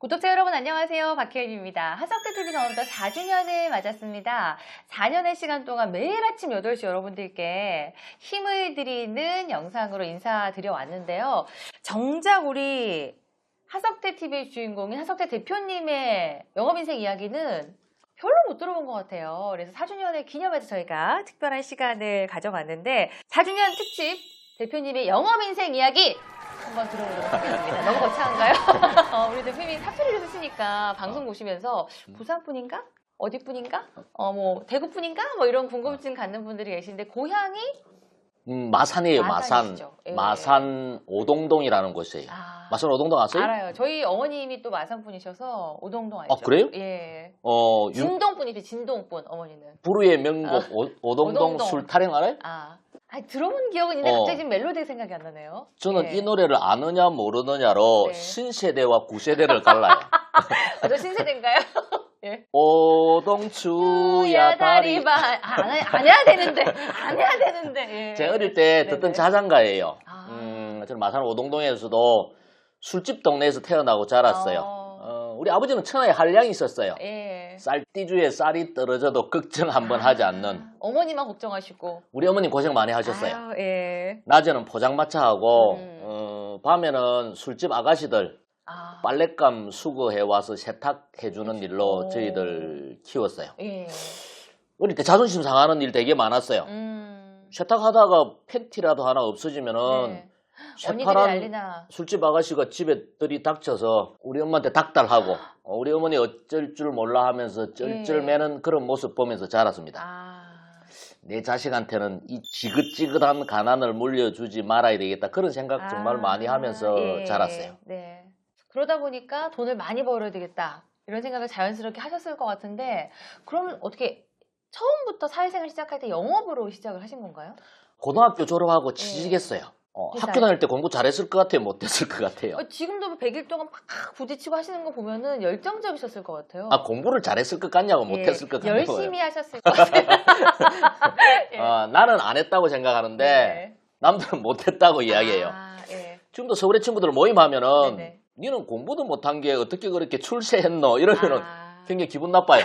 구독자 여러분 안녕하세요. 박혜연입니다. 하석대 TV 어느덧 4주년을 맞았습니다. 4년의 시간 동안 매일 아침 8시 여러분들께 힘을 드리는 영상으로 인사드려 왔는데요. 정작 우리 하석대 TV의 주인공인 하석대 대표님의 영업인생 이야기는 별로 못 들어본 것 같아요. 그래서 4주년을 기념해서 저희가 특별한 시간을 가져봤는데 4주년 특집 대표님의 영업인생 이야기 한번 들어보도록 하겠습니다. 너무 거창한가요? 우리 대표님이 사투리를 쓰시니까 방송 보시면서 부산분인가? 어디분인가? 뭐 대구분인가? 뭐 이런 궁금증 갖는 분들이 계신데 고향이? 마산이에요. 마산. 마산이시죠? 예. 마산 오동동이라는 곳이에요. 마산 오동동 아세요? 알아요. 저희 어머님이 또 마산분이셔서 오동동 알죠? 아, 그래요? 예. 진동분이죠. 진동분 어머니는. 부르의 명곡 오동동 술타령 알아요? 들어본 기억은 있는데 갑자기 지금 멜로디가 생각이 안 나네요. 저는 예. 이 노래를 아느냐 모르느냐로 네. 신세대와 구세대를 갈라요. 저 신세대인가요? 예. 오동추야 다리바. 안 해야 되는데. 예. 제가 어릴 때 네네. 듣던 자장가예요. 저는 마산 오동동에서도 술집 동네에서 태어나고 자랐어요. 우리 아버지는 천하에 한량이 있었어요. 예. 쌀띠주에 쌀이 떨어져도 걱정 한번 하지 않는. 어머니만 걱정하시고. 우리 어머님 고생 많이 하셨어요. 아유, 예. 낮에는 포장마차하고 밤에는 술집 아가씨들 빨랫감 수거해와서 세탁해주는 일로 저희들 키웠어요. 예. 어릴 때 자존심 상하는 일 되게 많았어요. 세탁하다가 팬티라도 하나 없어지면은 네. 새파란 술집 아가씨가 집에 들이닥쳐서 우리 엄마한테 닥달하고 우리 어머니 어쩔 줄 몰라 하면서 쩔쩔매는 그런 모습 보면서 자랐습니다. 내 자식한테는 이 지긋지긋한 가난을 물려주지 말아야 되겠다 그런 생각 정말 많이 하면서 자랐어요. 네. 그러다 보니까 돈을 많이 벌어야 되겠다 이런 생각을 자연스럽게 하셨을 것 같은데 그러면 어떻게 처음부터 사회생활 시작할 때 영업으로 시작을 하신 건가요? 고등학교 졸업하고 취직했어요. 학교 다닐 때 공부 잘했을 것 같아요? 못했을 것 같아요? 지금도 100일 동안 막 부딪히고 하시는 거 보면은 열정적이셨을 것 같아요. 공부를 잘했을 것 같냐고 못했을 것 같냐고. 열심히 하셨을 것 같아요. 나는 안 했다고 생각하는데 남들은 못했다고 이야기해요. 지금도 서울의 친구들 모임하면은 니는 공부도 못한 게 어떻게 그렇게 출세했노? 이러면은 굉장히 기분 나빠요.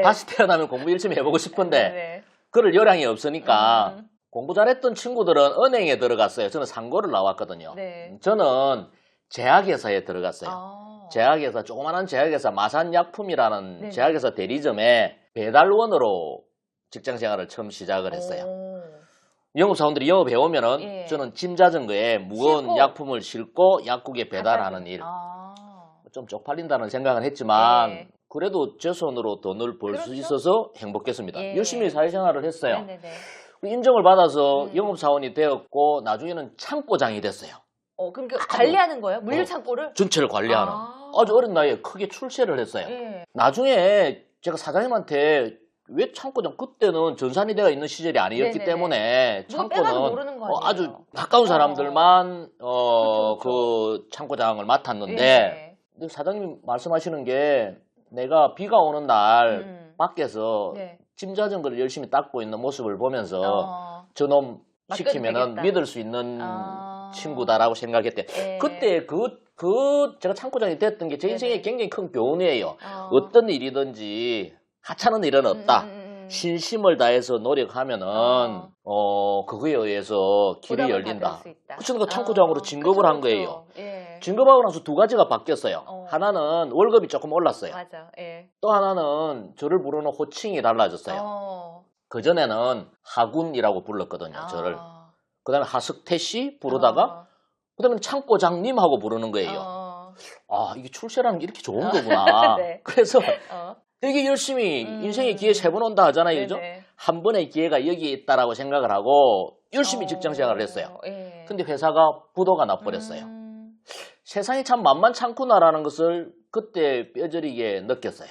다시 태어나면 공부 열심히 해보고 싶은데 그럴 여량이 없으니까 공부 잘했던 친구들은 은행에 들어갔어요. 저는 상고를 나왔거든요. 저는 제약회사에 들어갔어요. 제약회사, 조그마한 제약회사 마산약품이라는 제약회사 대리점에 배달원으로 직장생활을 처음 시작을 했어요. 영업사원들이 영업해오면은 저는 짐 자전거에 무거운 약품을 싣고 약국에 배달하는 일. 좀 쪽팔린다는 생각은 했지만 그래도 제 손으로 돈을 벌 수 있어서 행복했습니다. 열심히 사회생활을 했어요. 인정을 받아서 영업사원이 되었고 나중에는 창고장이 됐어요. 그럼 관리하는 거예요? 물류창고를? 전체를 관리하는. 아주 어린 나이에 크게 출세를 했어요. 나중에 제가 사장님한테 왜 창고장, 그때는 전산이대가 있는 시절이 아니었기 때문에 창고는 아주 가까운 사람들만 그 창고장을 맡았는데 사장님 말씀하시는 게 내가 비가 오는 날 밖에서 짐 자전거를 열심히 닦고 있는 모습을 보면서 저놈 시키면은 믿을 수 있는 친구다라고 생각했대. 그때 제가 창고장이 됐던 게 제 인생에 굉장히 큰 교훈이에요. 어떤 일이든지 하찮은 일은 없다. 신심을 다해서 노력하면은 그거에 의해서 길이 열린다. 그래서 그 창고장으로 진급을 한 거예요. 진급하고 나서 두 가지가 바뀌었어요. 하나는 월급이 조금 올랐어요. 또 하나는 저를 부르는 호칭이 달라졌어요. 그전에는 하군이라고 불렀거든요. 저를. 그 다음에 하석태 씨 부르다가 그 다음에 창고장님 하고 부르는 거예요. 이게 출세라는 게 이렇게 좋은 거구나. 그래서 되게 열심히 인생의 기회 3번 온다 하잖아요. 그죠? 한 번의 기회가 여기에 있다라고 생각을 하고 열심히 직장생활을 했어요. 근데 회사가 부도가 나버렸어요. 세상이 참 만만찮구나라는 것을 그때 뼈저리게 느꼈어요.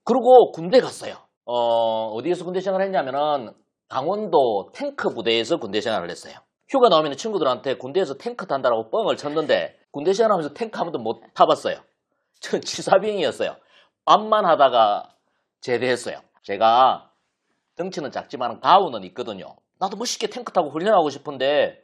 그리고 군대 갔어요. 어디에서 군대 생활을 했냐면은 강원도 탱크 부대에서 군대 생활을 했어요. 휴가 나오면 친구들한테 군대에서 탱크 탄다라고 뻥을 쳤는데 군대 생활하면서 탱크 한 번도 못 타봤어요. 전 치사병이었어요. 밤만 하다가 제대했어요. 제가 덩치는 작지만 가우는 있거든요. 나도 멋있게 탱크 타고 훈련하고 싶은데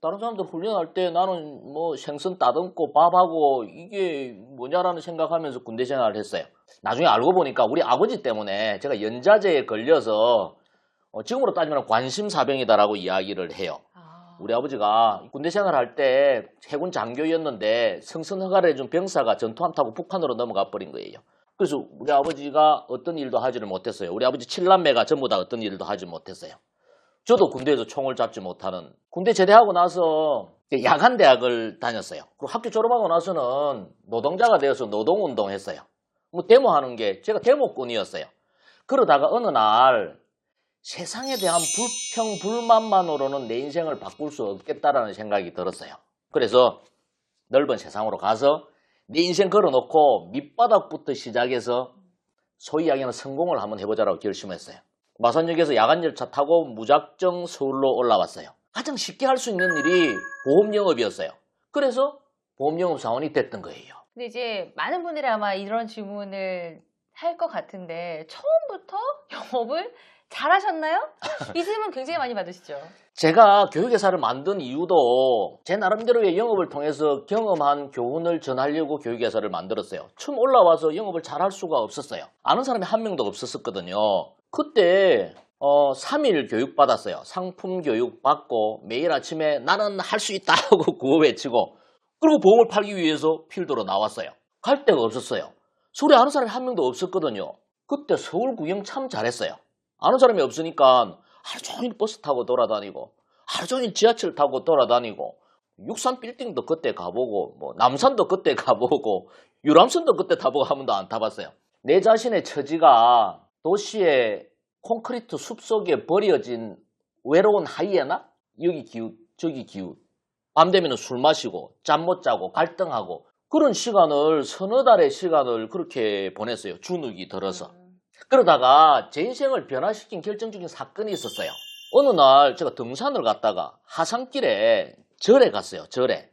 다른 사람들 훈련할 때 나는 뭐 생선 따듬고 밥하고 이게 뭐냐라는 생각하면서 군대 생활을 했어요. 나중에 알고 보니까 우리 아버지 때문에 제가 연자제에 걸려서 지금으로 따지면 관심사병이다라고 이야기를 해요. 우리 아버지가 군대 생활할 때 해군 장교였는데 승선 허가를 해준 병사가 전투함 타고 북한으로 넘어가 버린 거예요. 그래서 우리 아버지가 어떤 일도 하지를 못했어요. 우리 아버지 7남매가 전부 다 어떤 일도 하지 못했어요. 저도 군대에서 총을 잡지 못하는, 군대 제대하고 나서 야간 대학을 다녔어요. 그리고 학교 졸업하고 나서는 노동자가 되어서 노동운동 했어요. 뭐 데모하는 게 제가 데모꾼이었어요. 그러다가 어느 날 세상에 대한 불평, 불만만으로는 내 인생을 바꿀 수 없겠다라는 생각이 들었어요. 그래서 넓은 세상으로 가서 내 인생 걸어놓고 밑바닥부터 시작해서 소위 이야기하는 성공을 한번 해보자라고 결심했어요. 마산역에서 야간열차 타고 무작정 서울로 올라왔어요. 가장 쉽게 할 수 있는 일이 보험영업이었어요. 그래서 보험영업 사원이 됐던 거예요. 근데 이제 많은 분들이 아마 이런 질문을 할 것 같은데 처음부터 영업을 잘하셨나요? 이 질문 굉장히 많이 받으시죠? 제가 교육회사를 만든 이유도 제 나름대로의 영업을 통해서 경험한 교훈을 전하려고 교육회사를 만들었어요. 처음 올라와서 영업을 잘할 수가 없었어요. 아는 사람이 한 명도 없었거든요. 그때 3일 교육 받았어요. 상품 교육 받고 매일 아침에 나는 할 수 있다 하고 구호 외치고, 그리고 보험을 팔기 위해서 필드로 나왔어요. 갈 데가 없었어요. 서울에 아는 사람이 한 명도 없었거든요. 그때 서울 구경 참 잘했어요. 아는 사람이 없으니까 하루 종일 버스 타고 돌아다니고 하루 종일 지하철 타고 돌아다니고 63 빌딩도 그때 가보고 뭐 남산도 그때 가보고 유람선도 그때 타보고 한 번도 안 타봤어요. 내 자신의 처지가 도시의 콘크리트 숲속에 버려진 외로운 하이에나? 여기 기웃 저기 기웃, 밤 되면 술 마시고 잠 못 자고 갈등하고 그런 시간을 서너 달의 시간을 그렇게 보냈어요. 주눅이 들어서. 그러다가 제 인생을 변화시킨 결정적인 사건이 있었어요. 어느 날 제가 등산을 갔다가 하산길에 절에 갔어요. 절에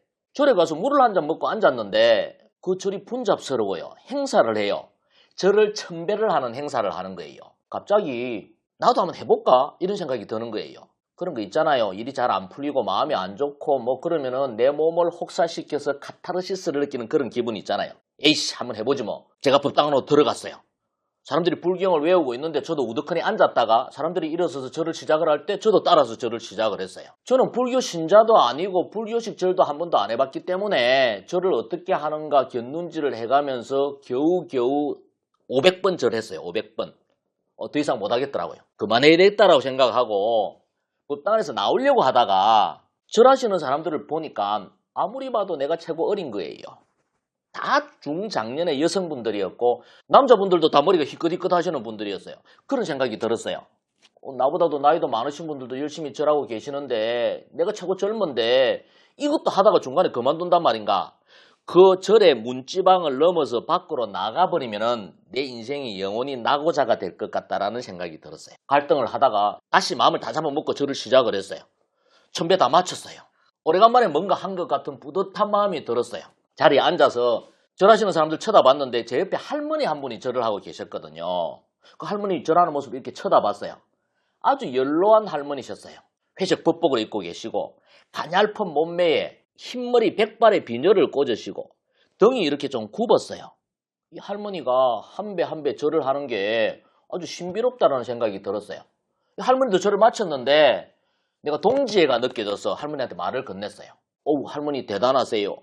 가서 물을 한 잔 먹고 앉았는데 그 절이 분잡스러워요. 행사를 해요. 절을 천배를 하는 행사를 하는 거예요. 갑자기 나도 한번 해볼까? 이런 생각이 드는 거예요. 그런 거 있잖아요. 일이 잘 안 풀리고 마음이 안 좋고 뭐 그러면은 내 몸을 혹사시켜서 카타르시스를 느끼는 그런 기분이 있잖아요. 에이씨 한번 해보지 뭐. 제가 법당으로 들어갔어요. 사람들이 불경을 외우고 있는데 저도 우두커니 앉았다가 사람들이 일어서서 절을 시작을 할 때 저도 따라서 절을 시작을 했어요. 저는 불교 신자도 아니고 불교식 절도 한 번도 안 해봤기 때문에 절을 어떻게 하는가 곁눈질을 해가면서 겨우겨우 500번 절했어요. 500번. 더 이상 못하겠더라고요. 그만해야 되겠다라고 생각하고 법당에서 나오려고 하다가 절하시는 사람들을 보니까 아무리 봐도 내가 최고 어린 거예요. 다 중장년의 여성분들이었고 남자분들도 다 머리가 희끗희끗 하시는 분들이었어요. 그런 생각이 들었어요. 나보다도 나이도 많으신 분들도 열심히 절하고 계시는데 내가 최고 젊은데 이것도 하다가 중간에 그만둔단 말인가. 그 절의 문지방을 넘어서 밖으로 나가버리면은 내 인생이 영원히 낙오자가 될 것 같다라는 생각이 들었어요. 갈등을 하다가 다시 마음을 다 잡아먹고 절을 시작을 했어요. 천배 다 마쳤어요. 오래간만에 뭔가 한 것 같은 뿌듯한 마음이 들었어요. 자리에 앉아서 절하시는 사람들 쳐다봤는데 제 옆에 할머니 한 분이 절을 하고 계셨거든요. 그 할머니 절하는 모습을 이렇게 쳐다봤어요. 아주 연로한 할머니셨어요. 회색 법복을 입고 계시고 가냘픈 몸매에 흰머리 백발의 비녀를 꽂으시고 등이 이렇게 좀 굽었어요. 이 할머니가 한 배 한 배 절을 하는 게 아주 신비롭다는 생각이 들었어요. 이 할머니도 절을 마쳤는데 내가 동지애가 느껴져서 할머니한테 말을 건넸어요. 어우 할머니 대단하세요.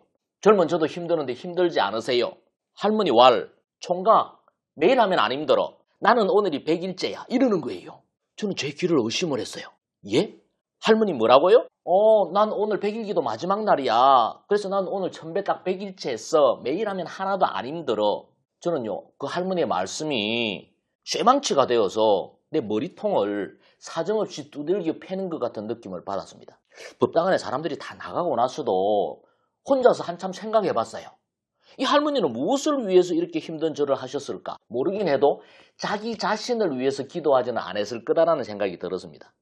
젊은 저도 힘드는데 힘들지 않으세요? 할머니 왈, 총각, 매일 하면 안 힘들어. 나는 오늘이 100일째야. 이러는 거예요. 저는 제 귀를 의심을 했어요. 예? 할머니 뭐라고요? 난 오늘 100일기도 마지막 날이야. 그래서 난 오늘 천배 딱 100일째 했어. 매일 하면 하나도 안 힘들어. 저는요, 그 할머니의 말씀이 쇠망치가 되어서 내 머리통을 사정없이 두들겨 패는 것 같은 느낌을 받았습니다. 법당 안에 사람들이 다 나가고 나서도 혼자서 한참 생각해봤어요. 이 할머니는 무엇을 위해서 이렇게 힘든 절을 하셨을까? 모르긴 해도 자기 자신을 위해서 기도하지는 않았을 거다라는 생각이 들었습니다.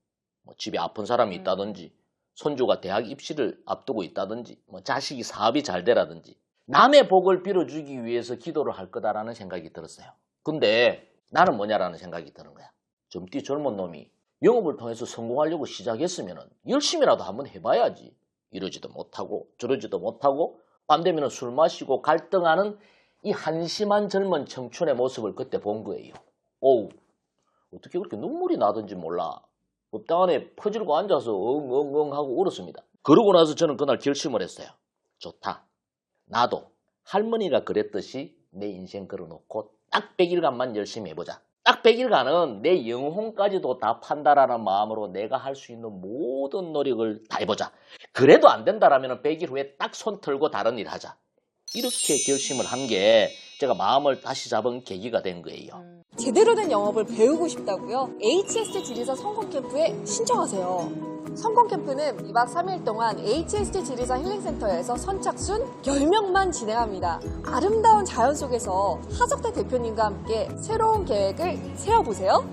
뭐 집에 아픈 사람이 있다든지 손주가 대학 입시를 앞두고 있다든지 뭐 자식이 사업이 잘 되라든지 남의 복을 빌어주기 위해서 기도를 할 거다라는 생각이 들었어요. 근데 나는 뭐냐라는 생각이 드는 거야. 젊디 젊은 놈이 영업을 통해서 성공하려고 시작했으면 열심히라도 한번 해봐야지. 이러지도 못하고 저러지도 못하고 밤 되면 술 마시고 갈등하는 이 한심한 젊은 청춘의 모습을 그때 본 거예요. 어우, 어떻게 그렇게 눈물이 나든지 몰라. 법당 안에 퍼질고 앉아서 엉엉엉 하고 울었습니다. 그러고 나서 저는 그날 결심을 했어요. 좋다. 나도 할머니가 그랬듯이 내 인생 걸어놓고 딱 100일간만 열심히 해보자. 딱 100일간은 내 영혼까지도 다 판다라는 마음으로 내가 할 수 있는 모든 노력을 다 해보자. 그래도 안 된다라면 100일 후에 딱 손 털고 다른 일 하자. 이렇게 결심을 한 게 제가 마음을 다시 잡은 계기가 된 거예요. 제대로 된 영업을 배우고 싶다고요? HST 지리산 성공 캠프에 신청하세요. 성공 캠프는 2박 3일 동안 HST 지리산 힐링센터에서 선착순 10명만 진행합니다. 아름다운 자연 속에서 하석대 대표님과 함께 새로운 계획을 세워보세요.